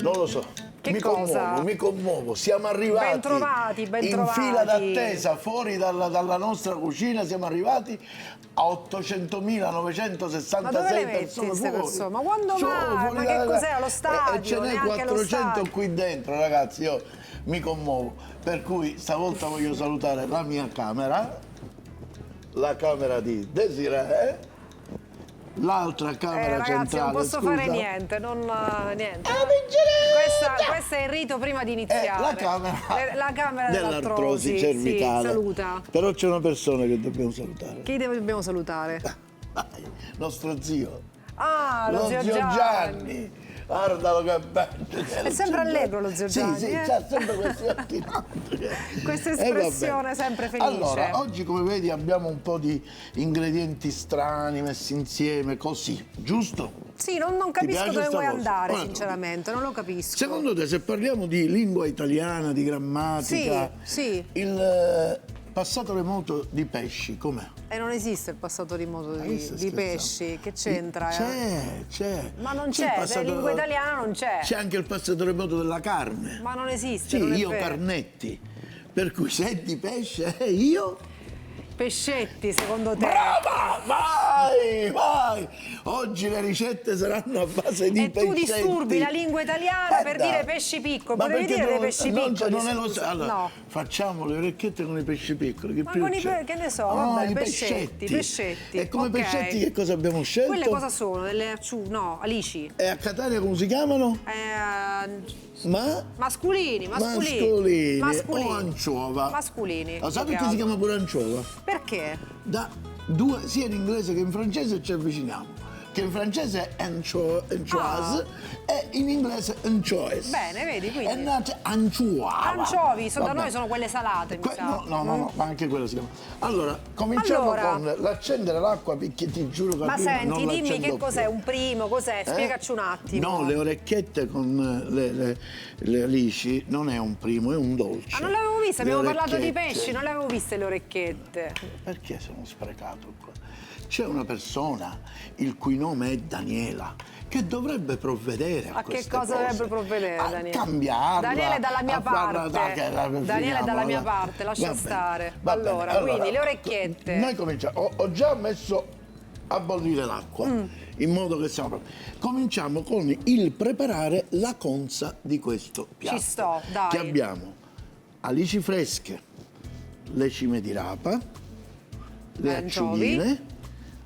Non lo so. Che cosa? Mi commuovo. Siamo arrivati. Bentrovati, bentrovati. In fila d'attesa, fuori dalla nostra cucina, siamo arrivati a 800.966 Ma dove le metti persone queste fuori. persone? Ma quando mai? Fuori Ma che cos'è? Allo stadio? E ce n'è Neanche allo 400 stadio. qui dentro, ragazzi. Io mi commuovo. Per cui stavolta voglio salutare la mia camera, la camera di Desiree, l'altra camera ragazzi, centrale. non posso scusa. fare niente, niente. Vigilante! Questo è il rito prima di iniziare. La camera, La camera dell'artrosi sì, cervicale. saluta. Però c'è una persona che dobbiamo salutare. Chi dobbiamo salutare? Dai, nostro zio. Ah, lo zio Gianni. Guardalo che bello. È sempre allegro lo zio Gianni. Sì, c'ha sempre questi occhi. Questa espressione sempre felice. Allora, oggi come vedi abbiamo un po' di ingredienti strani messi insieme, così, giusto? Sì, non capisco piace dove sta vuoi cosa? andare, Guarda, sinceramente, non lo capisco. Secondo te, se parliamo di lingua italiana, di grammatica, Sì. il passato remoto di pesci, com'è? E non esiste il passato remoto stai di scherzando? pesci, che c'entra? C'è. Ma non il c'è, passato- in lingua italiana non c'è. C'è anche il passato remoto della carne. Ma non esiste, Sì, non è io vero. Carnetti. Per cui se di pesce io... Pescetti, secondo te? Brava! Vai! Oggi le ricette saranno a base di E pescetti. tu disturbi la lingua italiana per dai. dire pesci piccoli. Ma Potevi perché dire non- dei pesci non- piccoli. non è lo scusa. allora, No. facciamo le orecchiette con i pesci piccoli. Che Ma più con c'è? che ne so, Ah, vabbè, i pescetti. E come Ok. pescetti che cosa abbiamo scelto? Quelle cosa sono? Delle alici. E a Catania come si chiamano? Masculini. Mascolini o anciova. Masculini. Lo sai più che perché si altro. chiama pure anciova? Perché? Sia in inglese che in francese ci avviciniamo. Che in francese è anchoise e in inglese anchois. Bene, vedi, quindi. È nata anciuava. Anciovi, da Vabbè. noi sono quelle salate, mi sa. No, ma anche quello si chiama. Allora, cominciamo con l'accendere l'acqua perché ti giuro che Ma prima senti, non dimmi l'accendo che cos'è, più. un primo, cos'è? Spiegaci un attimo. No, le orecchiette con le alici non è un primo, è un dolce. Ah, non l'avevo vista, abbiamo Le parlato di orecchiette. pesci, non le avevo viste le orecchiette. Perché sono sprecato qua? C'è una persona il cui nome è Daniela che dovrebbe provvedere a che queste cosa cose, dovrebbe provvedere, a Daniele? cambiarla. Daniele è dalla mia a farla- parte. Daniele è dalla mia parte, lascia Va bene, stare. va bene. Allora, quindi le orecchiette. Noi cominciamo. Ho già messo a bollire l'acqua, in modo che siamo pronti. Cominciamo con il preparare la conza di questo piatto. Ci sto, dai. Che abbiamo alici fresche, le cime di rapa, le Anciovi. acciugine,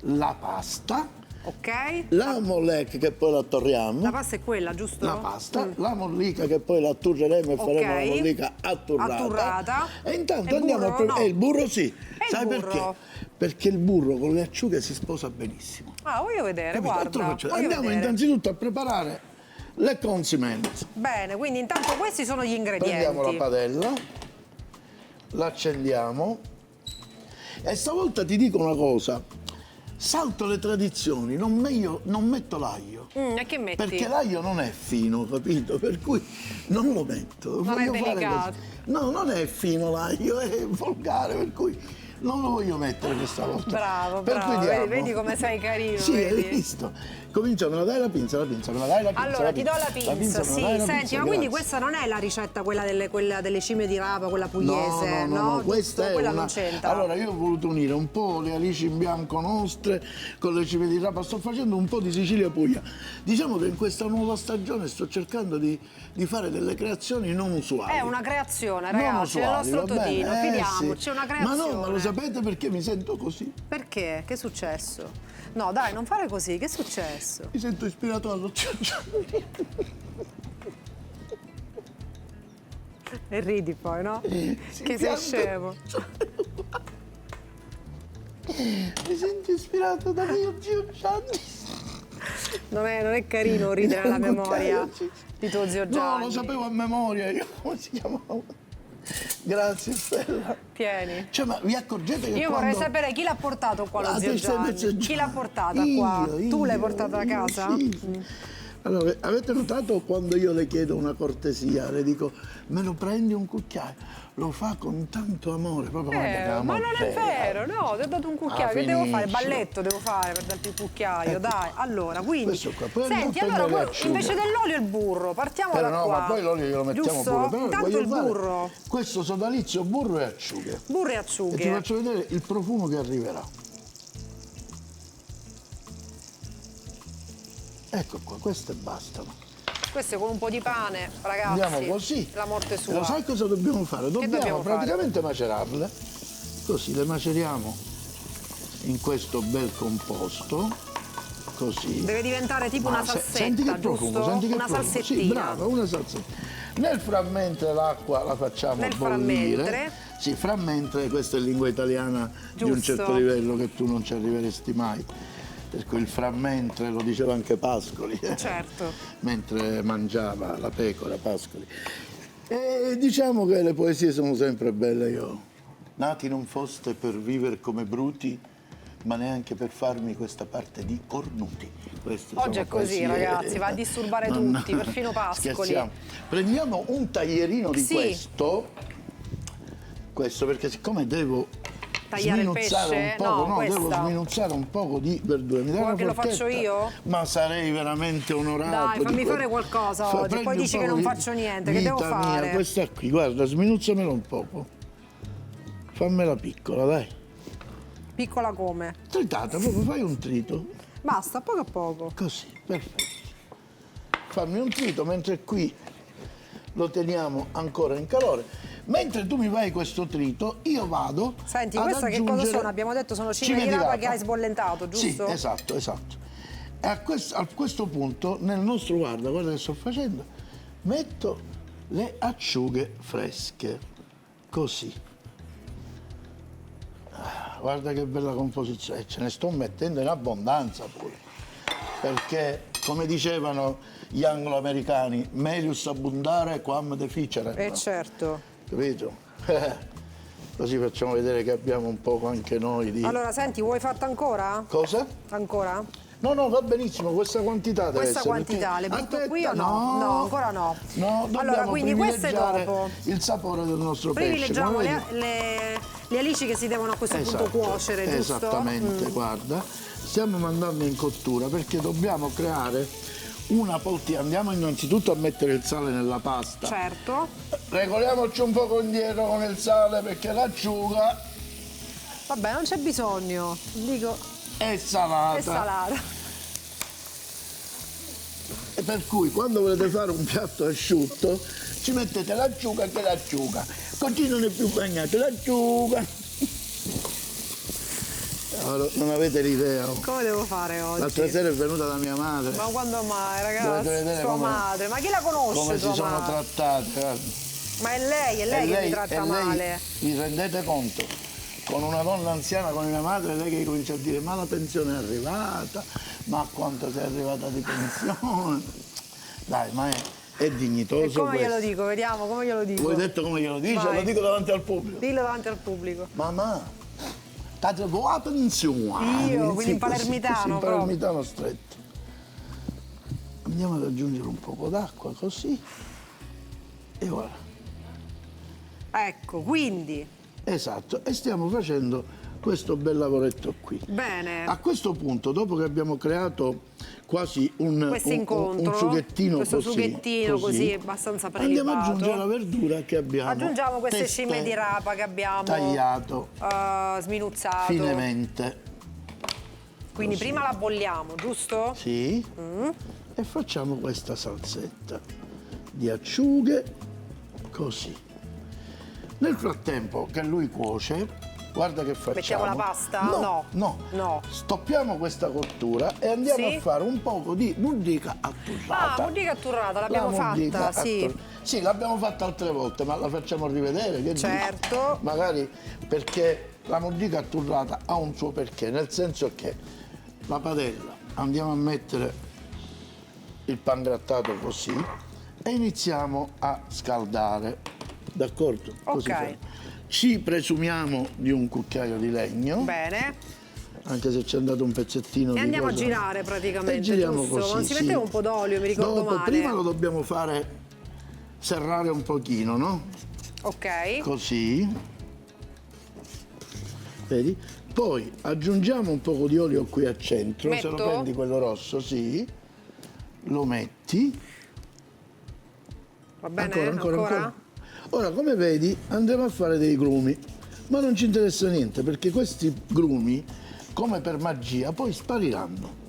la pasta, Ok? la mollec che poi la torriamo. La pasta è quella, giusto? La pasta, la mollica che poi la atturreremo e faremo la mollica atturrata. E intanto E andiamo burro, no? il burro sì. E Sai il burro? perché? Perché il burro con le acciughe si sposa benissimo. Ah, voglio vedere, Capito? guarda. Voglio Voglio Andiamo vedere. innanzitutto a preparare le consistenze. Bene, quindi intanto questi sono gli ingredienti. Prendiamo la padella, l'accendiamo e stavolta ti dico una cosa. Salto le tradizioni, non metto l'aglio. E che metti? Perché l'aglio non è fino, capito? Per cui non lo metto. Non è Voglio fare delicato. così. No, non è fino l'aglio, è volgare, per cui non lo voglio mettere questa volta. Bravo, Per bravo. cui diamo. Vedi come sei carino, Sì, vedi? hai visto. Comincia, me la dai la pinza, me la dai la pinza. Allora, ti do la pinza, me la sì. dai la Senti, pinza, ma quindi grazie. questa non è la ricetta, quella delle cime di rapa, quella pugliese, No, questa Giusto? è quella una... non c'entra. Allora, io ho voluto unire un po' le alici in bianco nostre con le cime di rapa, sto facendo un po' di Sicilia Puglia. Diciamo che in questa nuova stagione sto cercando di fare delle creazioni non usuali. È una creazione, Non ragazzi, è il usuali, nostro va bene? Totino, fidiamoci, Sì. è una creazione. Ma no, ma lo sapete perché mi sento così? Perché? Che è successo? No, dai, non fare così, che è successo? Mi sento ispirato allo Gianni. E ridi poi, no? Che sei pianta. scemo. Mi sento ispirato da mio zio Gianni. Non è carino ridere alla memoria di tuo zio Gianni. No, lo sapevo a memoria io, come si chiamava? Grazie Stella. Tieni. Cioè, ma vi accorgete che Io quando... vorrei sapere chi l'ha portato qua lo Ah, zio te stai Gianni. messo giù. Chi l'ha portata qua? Tu l'hai portata a casa? Sì. Allora, avete notato quando io le chiedo una cortesia, le dico, me lo prendi un cucchiaio? Lo fa con tanto amore, proprio Ma non è vero, no, ti ho dato un cucchiaio, che devo fare? Balletto devo fare per darti il cucchiaio, dai. Allora, quindi, questo qua, poi senti, andiamo a allora, prendere le acciughe. invece dell'olio il burro, partiamo Però da no, qua. ma poi l'olio glielo mettiamo Giusto? pure. Però Intanto voglio il fare burro. questo sodalizio burro e acciughe. Burro e E ti acciughe. faccio vedere il profumo che arriverà. Ecco qua, queste bastano. Queste con un po' di pane, ragazzi. Andiamo così. La morte sua. E lo sai cosa dobbiamo fare? Dobbiamo dobbiamo praticamente macerarle. Così le maceriamo in questo bel composto. Così. Deve diventare tipo una salsetta, senti che profumo, giusto? senti che Una profumo. salsettina. Sì, brava, una salsetta. Nel frammentre l'acqua la facciamo Nel bollire. frammentre. Sì, frammentre, questa è lingua italiana di un Giusto. certo livello che tu non ci arriveresti mai. Per cui il frammentre lo diceva anche Pascoli. Certo. Mentre mangiava la pecora Pascoli. E diciamo che le poesie sono sempre belle. Io nati non foste per vivere come bruti, ma neanche per farmi questa parte di cornuti. Queste Oggi sono è così, poesie. ragazzi, va a disturbare tutti, perfino Pascoli. Scherziamo. Prendiamo un taglierino di Sì. questo perché siccome devo Tagliare il sminuzzare pesce? un poco, No, devo questa. sminuzzare un poco di verdura. Mi dai Vuoi una che lo forchetta? faccio io? Ma sarei veramente onorato. Dai, di fammi quello. fare qualcosa oggi, prendi poi un dici po' che non di faccio niente, che devo vita fare? Mia, questa qui, guarda, sminuzzamela un poco. Fammela piccola, dai. Piccola come? Tritata, proprio fai un trito. Basta, poco a poco. Così, perfetto. Fammi un trito mentre qui lo teniamo ancora in calore. Mentre tu mi fai questo trito, io vado. Senti, ad questa che cosa aggiungere sono? Abbiamo detto sono cime cime di rapa rapa. che hai sbollentato, giusto? Sì, esatto. E a questo punto, nel nostro, guarda che sto facendo, metto le acciughe fresche. Così. Guarda che bella composizione, ce ne sto mettendo in abbondanza pure, perché come dicevano gli anglo-americani, melius abundare quam deficere, Certo. capito? Così facciamo vedere che abbiamo un poco anche noi di... Allora, senti, vuoi fatta ancora? Cosa? Ancora? No, va benissimo, questa quantità deve Questa essere. quantità, le butto Aspetta, qui o no? No, ancora no. No, dobbiamo allora, quindi queste privilegiare dopo. il sapore del nostro pesce. Privilegiamo come le alici che si devono a questo punto cuocere, giusto? Esattamente, guarda. Stiamo mandando in cottura perché dobbiamo creare una poltiglia. Andiamo innanzitutto a mettere il sale nella pasta. Certo. Regoliamoci un poco indietro con il sale perché l'acciuga Vabbè, non c'è bisogno. Dico, è salata. è salata. E per cui quando volete fare un piatto asciutto ci mettete l'acciuga che l'acciuga. Così non è più bagnato, l'acciuga. Allora, non avete l'idea. Come devo fare oggi? L'altra sera è venuta la mia madre. Ma quando mai, Dovete ragazzi? vedere Sua come- madre. Ma chi la conosce, Come tua si sono madre? trattate. guarda. Ma è lei che mi tratta male. Vi rendete conto? Con una donna anziana come mia madre, lei che comincia a dire ma la pensione è arrivata, ma a quanto sei arrivata di pensione? Dai, ma è dignitoso E come questo. glielo dico? Vediamo come glielo dico. Voi detto come glielo dice? Vai. Lo dico davanti al pubblico. Dillo davanti al pubblico. Mamma, state la pensione. Io, quindi Sì, in palermitano così, in proprio. palermitano stretto. Andiamo ad aggiungere un poco d'acqua così. E voilà. Ecco, quindi. Esatto, e stiamo facendo questo bel lavoretto qui. Bene. A questo punto, dopo che abbiamo creato quasi Questo incontro, un sughettino questo così, sughettino così abbastanza andiamo ad prelibato. aggiungere la verdura che abbiamo Aggiungiamo queste testé cime di rapa che abbiamo tagliato sminuzzato. finemente. Quindi prima la bolliamo, giusto? Sì. E facciamo questa salsetta di acciughe così. Nel frattempo che lui cuoce, guarda che facciamo. Mettiamo la pasta? No. Stoppiamo questa cottura e andiamo Sì? a fare un poco di muddica atturrata. Ah, muddica atturrata, l'abbiamo La muddica fatta, sì. Sì, l'abbiamo fatta altre volte, ma la facciamo rivedere. Che Certo. dici? Magari perché la muddica atturrata ha un suo perché, nel senso che la padella andiamo a mettere il pangrattato così e iniziamo a scaldare. D'accordo? Così Ok. fa. Ci presumiamo di un cucchiaio di legno. Bene. anche se c'è andato un pezzettino E di andiamo a cosa. girare praticamente, E giriamo giusto? così, Non si sì. metteva un po' d'olio, mi ricordo Dopo, male. prima lo dobbiamo fare serrare un pochino, no? Ok. Così. Vedi? Poi aggiungiamo un po' di olio qui al centro, se Metto? lo prendi quello rosso, sì. Lo metti. Va bene? Ancora. Ora, come vedi, andremo a fare dei grumi, ma non ci interessa niente perché questi grumi, come per magia, poi spariranno.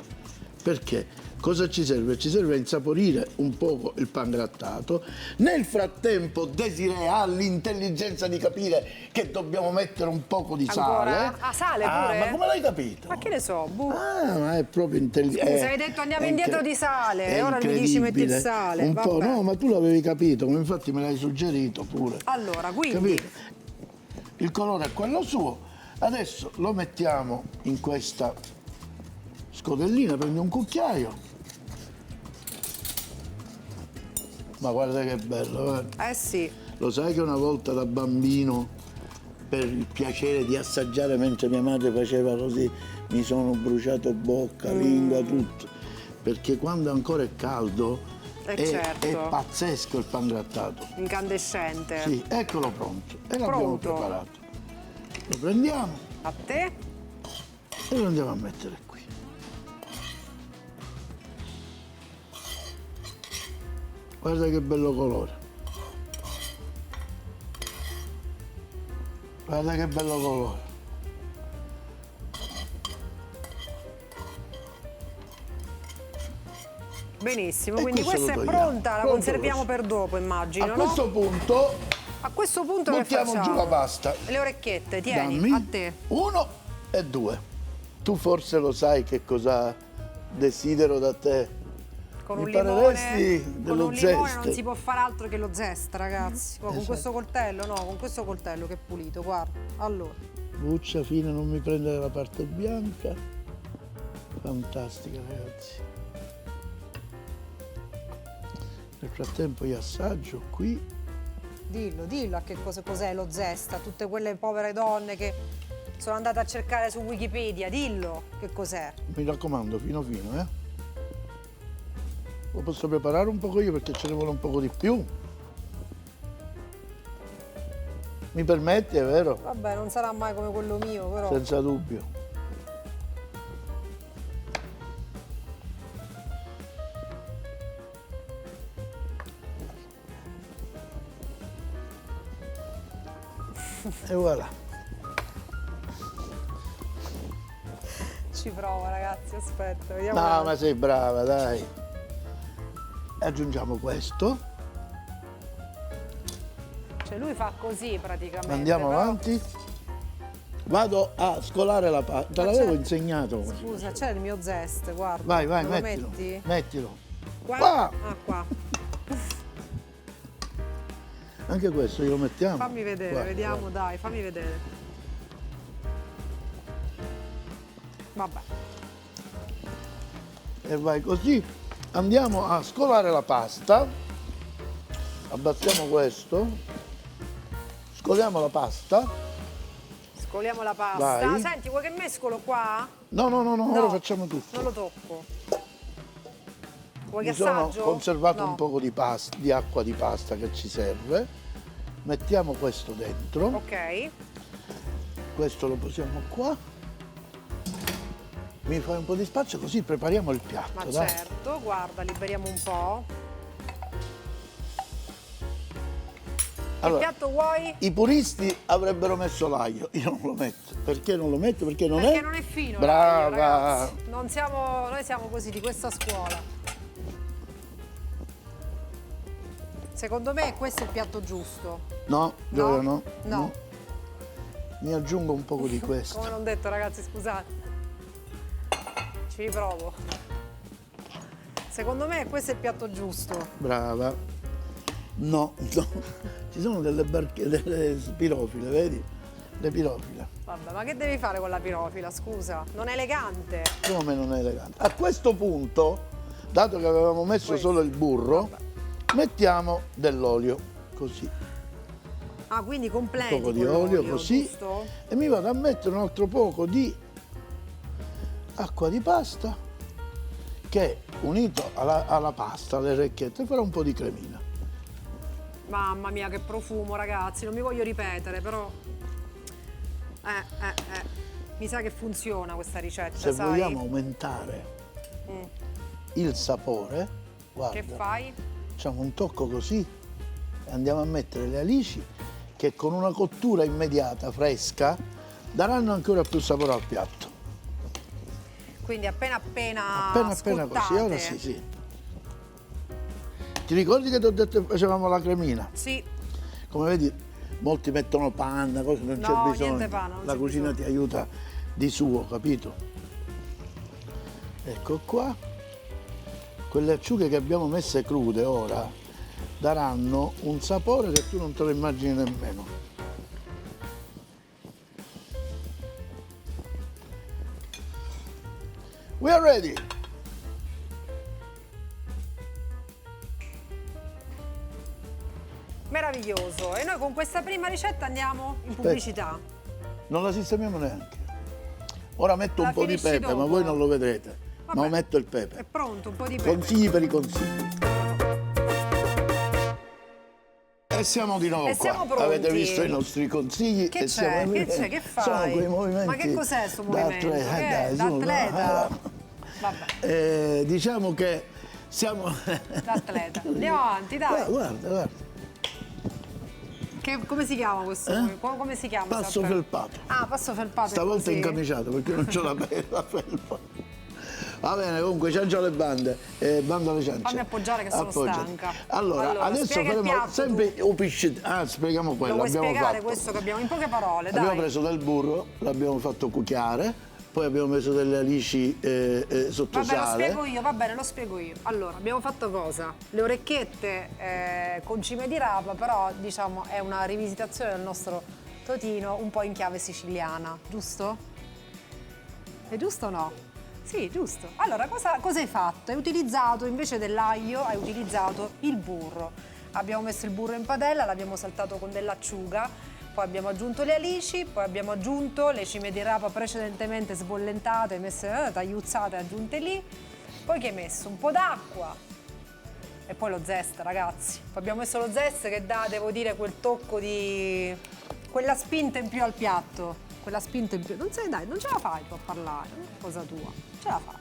Perché? Cosa ci serve? Ci serve a insaporire un poco il pangrattato. Nel frattempo Desiree ha l'intelligenza di capire che dobbiamo mettere un poco di Ancora? sale. Ah, sale pure? Ma come l'hai capito? Ma che ne so, Ma è proprio intelligente. Scusa, hai detto andiamo indietro di sale, è ora mi dici metti il incredibile. sale. Un po', Vabbè. no, ma tu l'avevi capito, infatti me l'hai suggerito pure. Allora, quindi... Capito? Il colore è quello suo. Adesso lo mettiamo in questa scodellina, prendi un cucchiaio. Ma guarda che bello, guarda. Eh sì. Lo sai che una volta da bambino, per il piacere di assaggiare mentre mia madre faceva così, mi sono bruciato bocca, lingua, tutto. Perché quando ancora è caldo certo. è pazzesco il pangrattato. Incandescente. Sì, eccolo pronto. E l'abbiamo Pronto. preparato. Lo prendiamo A te? e lo andiamo a mettere qui. Guarda che bello colore. Guarda che bello colore. Benissimo, E quindi questo questa lo è togliamo. pronta, la Pronto conserviamo questo. per dopo, immagino, A no? questo punto A questo punto che buttiamo facciamo? giù la pasta. Le orecchiette, tieni, Dammi a te. 1 e 2. Tu forse lo sai che cosa desidero da te. Con Mi un limone, parleresti con dello un limone zest? non si può fare altro che lo zest, ragazzi. Poi con Esatto. questo coltello, no, con questo coltello che è pulito, guarda. Allora, Buccia fine, non mi prendere la parte bianca. Fantastica, ragazzi. Nel frattempo io assaggio qui. dillo a che cos'è lo zest, a tutte quelle povere donne che sono andate a cercare su Wikipedia, dillo che cos'è. Mi raccomando, fino fino, eh. Lo posso preparare un poco io perché ce ne vuole un poco di più. Mi permetti, è vero? Vabbè, non sarà mai come quello mio, però. Senza dubbio. E voilà. Ci provo, ragazzi, aspetta, vediamo. No, ma sei brava, dai. Aggiungiamo questo. Cioè lui fa così praticamente. Andiamo però- avanti. Vado a scolare la pasta. Te Ma l'avevo c'è- insegnato. come si Scusa, fa. c'è il mio zest, guarda. Vai, vai, Me lo mettilo. metti? Mettilo. Qua? Qua! Ah, qua. Anche questo glielo mettiamo. Fammi vedere, Guarda, vediamo, guarda. dai, fammi vedere. Vabbè. E vai così. Andiamo a scolare la pasta. Abbassiamo questo. Scoliamo la pasta. Scoliamo la pasta. Vai. Senti, vuoi che mescolo qua? No, no, no, no, No, ora facciamo tutto. Non lo tocco. Vuoi che Mi sono assaggio? conservato No. un poco di acqua di pasta che ci serve. Mettiamo questo dentro. Ok. Questo lo posiamo qua. Mi fai un po' di spazio così prepariamo il piatto, Ma dai. certo, guarda, liberiamo un po'. Allora, Che piatto vuoi? i puristi avrebbero messo l'aglio, io non lo metto. Perché non lo metto? Perché non Perché è? non è fino. Brava. l'aglio, ragazzi. Noi siamo così di questa scuola. Secondo me questo è il piatto giusto. No, Giorgio, no. No. Mi aggiungo un poco di Come questo. non detto, ragazzi, scusate. Ci riprovo. Secondo me questo è il piatto giusto. Brava. No, no. Ci sono delle spirofile, vedi? Le pirofile. Vabbè, ma che devi fare con la pirofila, scusa? Non è elegante. Come non è elegante? A questo punto, dato che avevamo messo Questo. solo il burro, mettiamo dell'olio, così. Ah, quindi completi Un poco di con olio, l'olio, così. giusto? E mi vado a mettere un altro poco di acqua di pasta che unito alla pasta, alle orecchiette, farà un po' di cremina. Mamma mia, che profumo, ragazzi, non mi voglio ripetere, però... Mi sa che funziona questa ricetta, Se sai? vogliamo aumentare il sapore, guarda, Che fai? facciamo un tocco così e andiamo a mettere le alici che con una cottura immediata, fresca, daranno ancora più sapore al piatto. Quindi appena Appena così, scottate. ora sì, sì. Ti ricordi che ti ho detto che facevamo la cremina? Sì, Come vedi, molti mettono panna, cose, non No, c'è bisogno. niente panna, non La c'è cucina bisogno. ti aiuta di suo, capito? Ecco qua. Quelle acciughe che abbiamo messe crude ora daranno un sapore che tu non te lo immagini nemmeno. We are ready! meraviglioso. E noi con questa prima ricetta andiamo in pubblicità. Non la sistemiamo neanche. Ora metto La un po' di finisci pepe, ma dopo? voi non lo vedrete. Vabbè. Ma metto il È pepe. pronto, un po' di pepe. Consigli per i consigli. E siamo di nuovo E qua. siamo pronti. Avete visto i nostri consigli? Che e siamo c'è? Che c'è? Che fai? Sono quei movimenti. Ma che cos'è sto da movimento? atleta, Che è? dai, Da su, atleta? no, Vabbè, diciamo che siamo... da atleta. Andiamo avanti, dai. Guarda, guarda. Come si chiama questo? Come si chiama? Passo sempre? felpato. Ah, passo felpato. è Stavolta così. incamiciato perché non c'ho la felpa. Va bene, comunque ciancio le bande, bando alle ciance. Fammi appoggiare che sono Appoggiati. stanca. Allora, adesso spiega il faremo piatto, sempre un piscito. Ah, spieghiamo quello. Lo vuoi abbiamo spiegare fatto. questo che abbiamo in poche parole, Abbiamo dai. preso del burro, l'abbiamo fatto cucchiare, poi abbiamo messo delle alici sotto Vabbè, lo sale. spiego io, va bene, lo spiego io. Allora, abbiamo fatto cosa? Le orecchiette con cime di rapa, però diciamo è una rivisitazione del nostro totino un po' in chiave siciliana, giusto? È giusto o no? Sì, giusto. Allora, cosa hai fatto? Hai utilizzato, invece dell'aglio, hai utilizzato il burro. Abbiamo messo il burro in padella, l'abbiamo saltato con dell'acciuga, poi abbiamo aggiunto le alici, poi abbiamo aggiunto le cime di rapa precedentemente sbollentate, messe, tagliuzzate, aggiunte lì. Poi che hai messo? Un po' d'acqua e poi lo zest, ragazzi. Poi abbiamo messo lo zest che dà, devo dire, quel tocco di... quella spinta in più al piatto. Quella spinta in più. Non sai, dai, non ce la fai tu a parlare, non è cosa tua. Ce la fai.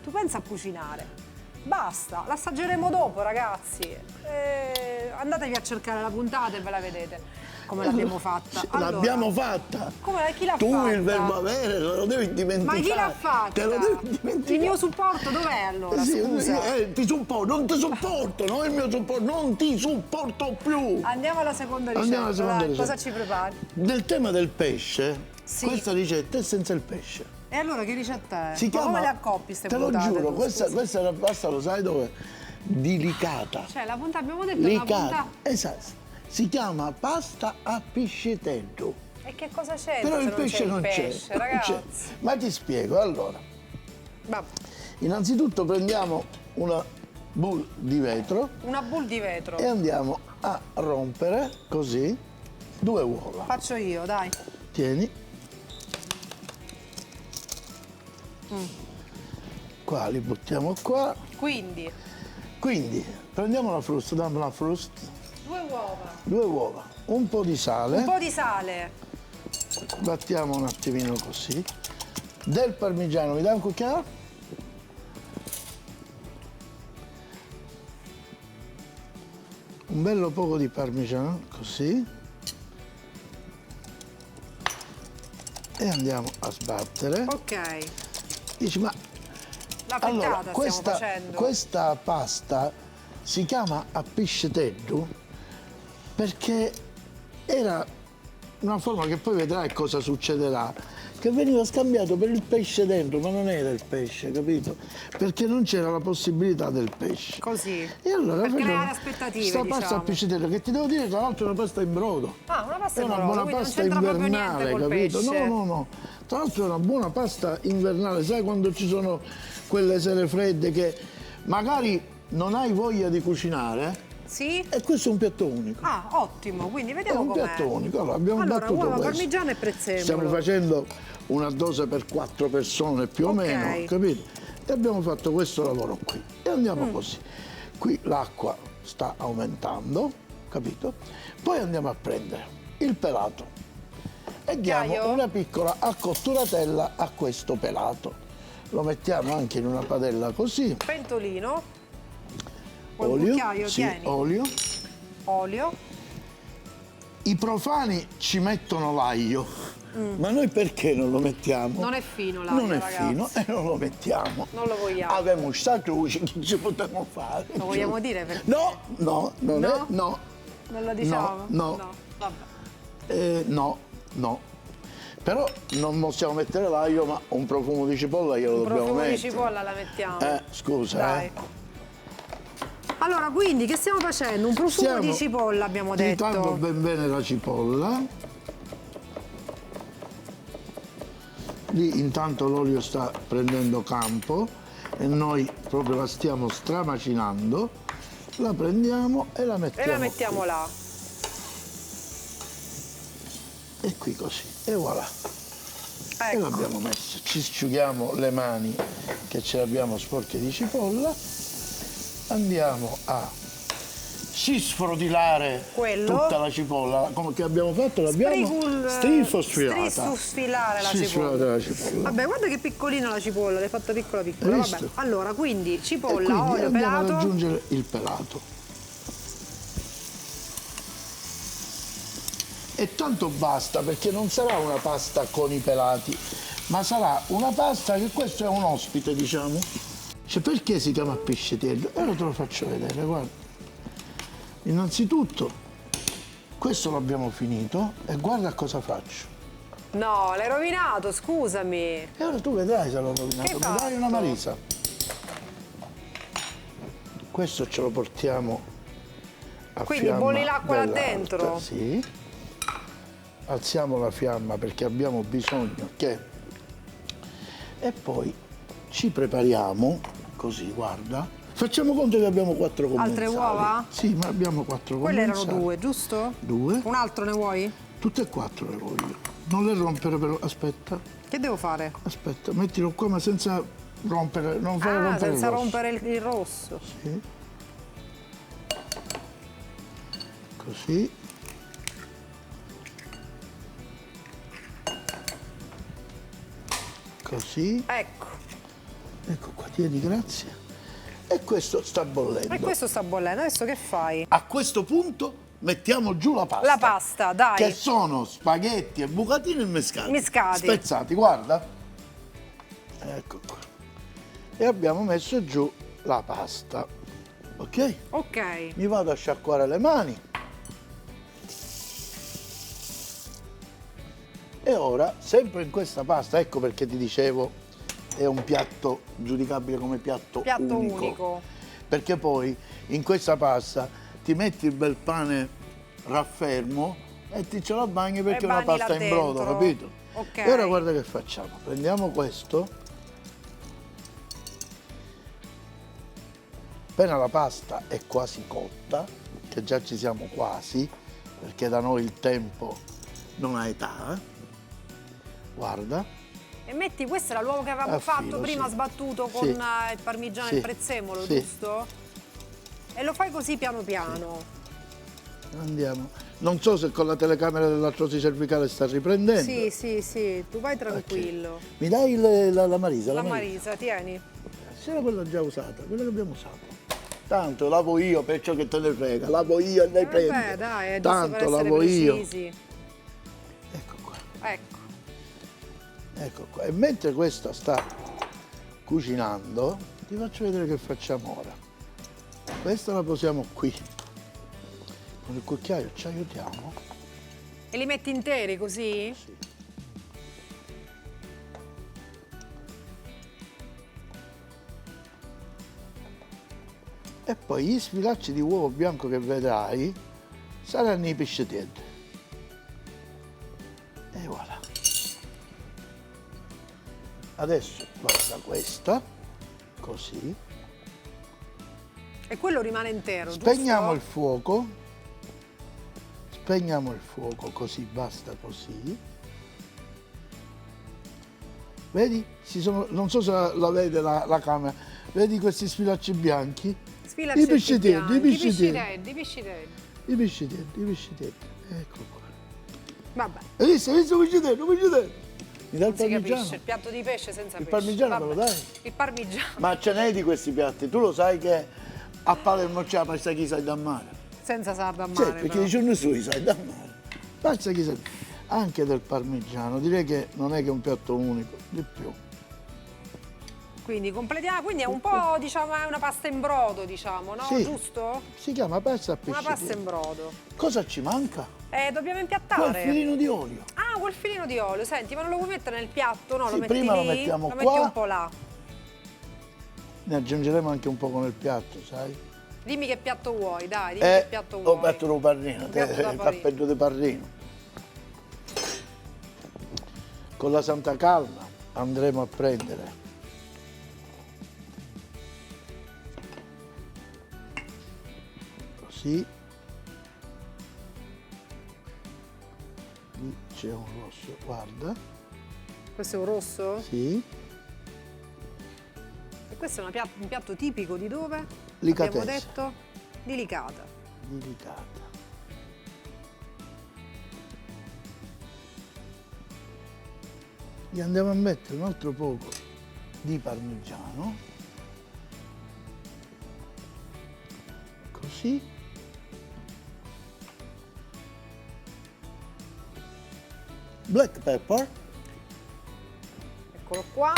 Tu pensa a cucinare. Basta, l'assaggeremo dopo, ragazzi. Andatevi a cercare la puntata e ve la vedete come l'abbiamo fatta. Sì, Allora, l'abbiamo fatta. chi l'ha tu fatta? il verbo avere lo devi dimenticare. Ma chi l'ha fatta? Te lo devi dimenticare. Il mio supporto dov'è allora? Sì, Scusa. ti supporto, non ti sopporto, non il mio supporto, non ti supporto più. Andiamo alla seconda ricetta. Andiamo alla seconda dai, ricetta. Cosa ci prepari? Nel tema del pesce, Sì. questa ricetta è senza il pesce. E allora che ricetta è? Si Ma chiama, come le accoppi ste te lo puntate? giuro, tu, questa scusa? è una pasta, lo sai dove? Delicata. Cioè, la puntata, abbiamo detto una Licata. puntata... Esatto. Si chiama pasta a piscitello. E che cosa c'è? Però se il pesce non c'è. pesce, non ragazzi? c'è. Ma ti spiego, allora. Vabbè. Innanzitutto prendiamo una bowl di vetro Una bowl di vetro. e andiamo a rompere così 2 uova. Faccio io, dai. Tieni. Qua li buttiamo qua. Quindi, Quindi prendiamo la frusta, dammi la frusta, 2 uova. 2 uova, un po' di sale, Un po' di sale. battiamo un attimino così, del parmigiano, mi dai un cucchiaio? Un bello poco di parmigiano, così. E andiamo a sbattere. Ok. Dici, ma La frittata allora, stiamo questa, facendo. questa pasta si chiama a piscitello perché era una forma che poi vedrai cosa succederà, che veniva scambiato per il pesce dentro, ma non era il pesce, capito? Perché non c'era la possibilità del pesce. Così. E allora Per facciamo creare aspettative, sta pasta diciamo. a piscitello, che ti devo dire tra l'altro è una pasta in brodo. Ah, una pasta È in una brodo, buona quindi pasta non c'entra proprio invernale, niente col capito? pesce. No. Tra l'altro è una buona pasta invernale, sai quando ci sono quelle sere fredde che magari non hai voglia di cucinare, Sì? E questo è un piatto unico. Ah, ottimo, quindi È vediamo un com'è. piatto unico. Allora, abbiamo Allora, battuto uova questo. parmigiano e prezzemolo. Stiamo facendo una dose per 4 persone più o Ok. meno, capito? E abbiamo fatto questo lavoro qui. E andiamo Mm. così. Qui l'acqua sta aumentando, capito? Poi andiamo a prendere il pelato e diamo Cucchiaio? una piccola accotturatura a questo pelato. Lo mettiamo anche in una padella così. Pentolino. Vuoi un Olio, cucchiaio? sì, Tieni. olio. Olio. I profani ci mettono l'aglio, ma noi perché non lo mettiamo? Non è fino l'aglio, Non è ragazzi. fino e non lo mettiamo. Non lo vogliamo. Abbiamo sta croce, che ci potremmo fare? Lo vogliamo dire perché? No, no, non No? è, no. Non lo diciamo? No. Vabbè. No. Però non possiamo mettere l'aglio, ma un profumo di cipolla glielo Un dobbiamo profumo di mettere. cipolla la mettiamo. Scusa, Dai. Allora, quindi, che stiamo facendo? Un profumo di cipolla, abbiamo detto. Tritando ben bene la cipolla. Lì intanto l'olio sta prendendo campo e noi proprio la stiamo stramacinando. La prendiamo e la mettiamo. E la mettiamo qui. là. E qui così, e voilà. E Ecco. l'abbiamo messa. Ci asciughiamo le mani che ce l'abbiamo sporche di cipolla. Andiamo a sfrodilare Quello. tutta la cipolla. Come che abbiamo fatto? L'abbiamo Strisfilare la cipolla. Sfilata la cipolla. Vabbè, guarda che piccolina la cipolla, l'hai fatta piccola piccola. Hai Vabbè. visto? Allora, quindi E cipolla, quindi olio, andiamo ad pelato. aggiungere il pelato. E tanto basta, perché non sarà una pasta con i pelati, ma sarà una pasta che questo è un ospite, diciamo. Cioè, perché si chiama pesce tiello? Ora te lo faccio vedere, guarda. Innanzitutto, questo l'abbiamo finito e guarda cosa faccio. No, l'hai rovinato, scusami. E ora tu vedrai se l'ho rovinato, Che mi dai fatto? una marisa. Questo ce lo portiamo a Quindi fiamma bolli l'acqua là bella dentro? alta, sì. Alziamo la fiamma perché abbiamo bisogno che... E poi ci prepariamo, così, guarda. Facciamo conto che abbiamo 4 commensali. Altre uova? Sì, ma abbiamo 4 Quelle commensali. erano 2, giusto? 2. Un altro ne vuoi? Tutte e 4 le voglio. Non le rompere però, aspetta, Che devo fare? aspetta, mettilo qua ma senza rompere, non fare Ah, rompere senza il rosso. rompere il rosso. Sì. Così. Così. Ecco. Ecco qua, tieni, grazie. E questo sta bollendo. E questo sta bollendo. Adesso che fai? A questo punto mettiamo giù la pasta. La pasta, dai. Che sono spaghetti e bucatini mescati. Mescati. Spezzati, guarda. Ecco qua. E abbiamo messo giù la pasta. Ok? Ok. Mi vado a sciacquare le mani. E ora, sempre in questa pasta, ecco perché ti dicevo, è un piatto giudicabile come piatto unico. Perché poi in questa pasta ti metti il bel pane raffermo e ti ce la bagni perché è una bagni là pasta in brodo, dentro. capito? Ok. E ora guarda che facciamo. Prendiamo questo. Appena la pasta è quasi cotta, che già ci siamo quasi, perché da noi il tempo non ha età, guarda. E metti, questo era l'uovo che avevamo A fatto filo, prima, sì. sbattuto con Sì. il parmigiano e Sì. il prezzemolo, Sì. giusto? E lo fai così piano piano. Andiamo. Non so se con la telecamera dell'artrosi cervicale sta riprendendo. Sì, sì, sì, tu vai tranquillo. Mi dai la marisa? La Marisa, tieni. C'era quella già usata, quella che abbiamo usato. Tanto lavo io, perciò che te ne frega, lavo io e lei prende. Vabbè, dai, è giusto per Tanto essere lavo io. precisi. Ecco qua, Ecco. ecco qua. E mentre questa sta cucinando, ti faccio vedere che facciamo ora. Questa la posiamo qui. Con il cucchiaio ci aiutiamo? E li metti interi così? Sì. E poi gli sfilacci di uovo bianco che vedrai saranno i pescetietti. E voilà. Adesso basta questa, così. E quello rimane intero, Spegniamo giusto? il fuoco. Spegniamo il fuoco, così, basta così. Vedi? Non so se la vede la camera. Vedi questi sfilacci bianchi? I pescitelli, i pescitelli. I pescitelli. I pescitelli, i pescitelli. Ecco qua. Vabbè, Hai visto il pescitello, il pescitello? Mi dà il non si capisce, parmigiano? il piatto di pesce senza Il pesce. parmigiano me lo Vabbè. dai? Il parmigiano, Ma ce n'è di questi piatti? Tu lo sai che a Palermo c'è la pasta chi sai da mare? senza sarda a Sì, mare perché però. i giorni sui sai da mare. Pasta chi sai. Anche del parmigiano, direi che non è che è un piatto unico, di più. Quindi completiamo, quindi è un po', diciamo, è una pasta in brodo, diciamo, no? Sì. Giusto? Si chiama pasta a Una pesce. pasta in brodo. Cosa ci manca? Dobbiamo Quel impiattare. filino di olio. Ah, quel filino di olio. Senti, ma non lo vuoi mettere nel piatto? No, Sì, lo metti prima lo lì? mettiamo Lo metti qua. un po' là. Ne aggiungeremo anche un po' nel piatto, sai? Dimmi che piatto vuoi, dai, dimmi che piatto vuoi. Ho fatto un parrino, Un piatto da il parrino. cappello di parrino. Con la santa calma andremo a prendere così. Lì c'è un rosso, guarda. Questo è un rosso? Sì. E questo è un piatto tipico di dove? Licatese. Abbiamo detto? Di Licata. Delicata. Gli andiamo a mettere un altro poco di parmigiano, così. Black pepper, Eccolo qua.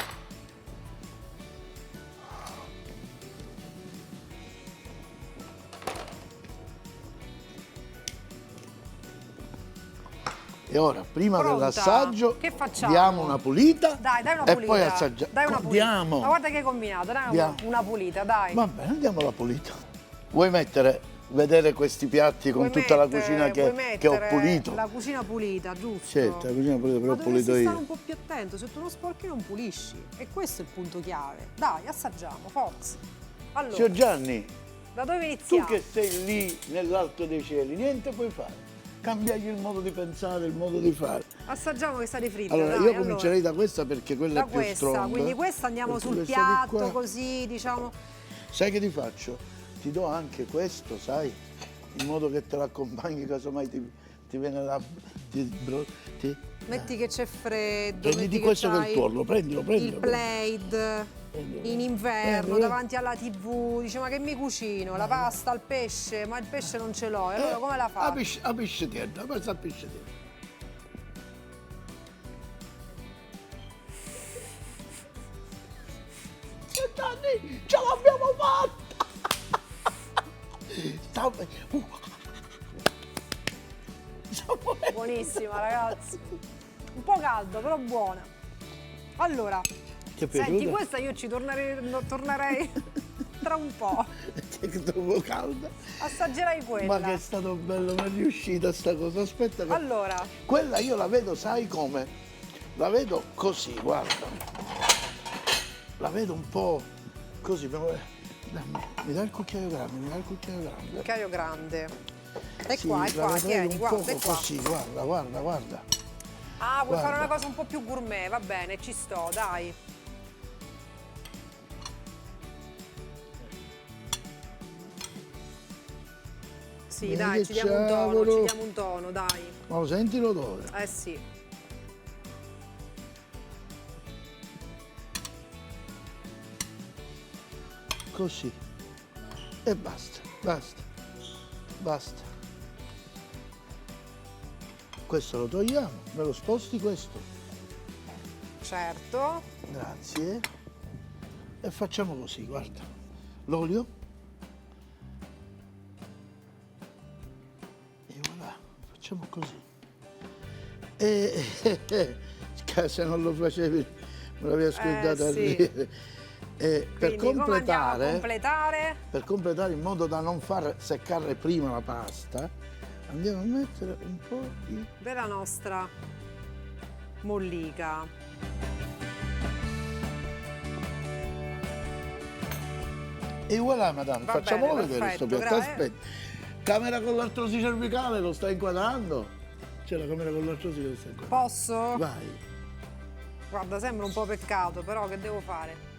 e ora prima Pronta. dell'assaggio Che facciamo? diamo una pulita Dai una e pulita. poi assaggiamo. Dai una pulita. Diamo. Ma guarda che hai combinato, dai Diamo. una pulita, dai. Va bene, andiamo alla pulita. Vuoi vedere questi piatti con Vuoi tutta la mettere- cucina vuoi che ho mettere pulito? La cucina pulita, giusto? Certo, la cucina pulita, però Ma ho pulito dovresti stare io. un po' più attento, se tu non sporchi non pulisci. E questo è il punto chiave. Dai, assaggiamo, forza. Allora, Signor Gianni, da dove tu iniziamo? che sei lì nell'alto dei cieli, niente puoi fare. Cambiagli il modo di pensare, il modo di fare. Assaggiamo questa di fritta, Allora, dai, io comincerei da questa perché quella da è più questa, strong. quindi questa andiamo Perché sul questa di piatto qua- così, diciamo. Sai che ti faccio? Ti do anche questo, sai? In modo che te l'accompagni, casomai ti viene la... Metti che c'è freddo, Prendi metti di che questo che è c'hai il tuorlo, prendilo. il plaid in inverno Prendi. davanti alla TV, dice ma che mi cucino? La pasta, il pesce, ma il pesce non ce l'ho, e allora come la fa? A pesce terra, la pasta a pesce terra. Gianni, ce l'abbiamo fatta! Buonissima ragazzi, un po' caldo però buona. Allora, Ti è senti, piaciuta? questa io ci tornerei tra un po', Che è troppo calda. assaggerai quella. Ma che è stato bello, mi è riuscita sta cosa. Aspetta che... Allora, Quella io la vedo, sai come? La vedo così, guarda. La vedo un po' così. Mi dai il cucchiaio grande, mi dai il cucchiaio grande. cucchiaio grande. È Sì, qua, è la qua, vedrei tieni, un guarda, poco è qua. così, guarda, guarda, guarda. Ah, vuoi fare Guarda. una cosa un po' più gourmet, va bene, ci sto, dai. Sì, Vedi dai, che ci diamo un tono, cavolo. ci diamo un tono, dai. Ma lo senti l'odore? Eh sì. Così. E basta, basta, basta. Questo lo togliamo, me lo sposti questo. Certo. Grazie. E facciamo così, guarda. L'olio. E voilà, facciamo così. Se non lo facevi, me l'avevi scordato a sì. dire. Per Quindi come andiamo a completare, completare? per completare in modo da non far seccare prima la pasta, andiamo a mettere un po' di... Della nostra mollica. E voilà, madame, Va facciamolo bene, vedere sto perfetto, piatto. grazie. Aspetta. Camera con l'artrosi cervicale, lo sta inquadrando? C'è la camera con l'artrosi che lo sta inquadrando. Posso? Vai. Guarda, sembra un po' peccato, però che devo fare?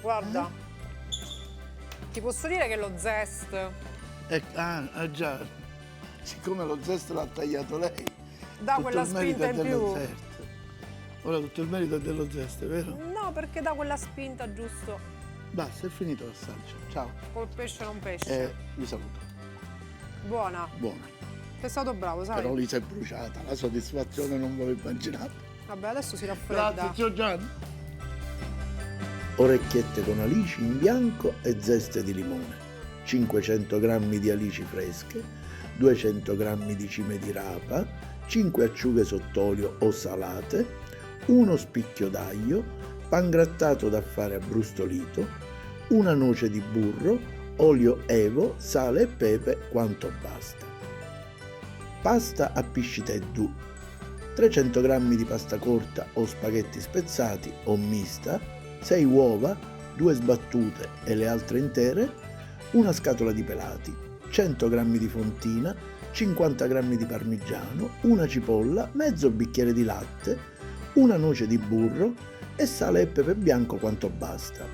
Guarda, ti posso dire che lo zest Già, siccome lo zest l'ha tagliato lei, dà tutto quella il merito spinta è in dello più. zest. Ora tutto il merito è dello zest, vero? No, perché dà quella spinta giusto. Basta, è finito l'assaggio. Ciao. Col pesce non pesce. Vi saluto. Buona. Buona. Sei stato bravo, sai? Però lì si è bruciata, la soddisfazione non ve l'ho immaginata. Vabbè, adesso si raffredda. Grazie, zio Gianni. Orecchiette con alici in bianco e zeste di limone, 500 g di alici fresche, 200 g di cime di rapa, 5 acciughe sott'olio o salate, uno spicchio d'aglio, pangrattato da fare abbrustolito, una noce di burro, olio evo, sale e pepe quanto basta. Pasta a pisciteddu, 300 g di pasta corta o spaghetti spezzati o mista, 6 uova, 2 sbattute e le altre intere, una scatola di pelati, 100 g di fontina, 50 g di parmigiano, una cipolla, mezzo bicchiere di latte, una noce di burro e sale e pepe bianco quanto basta.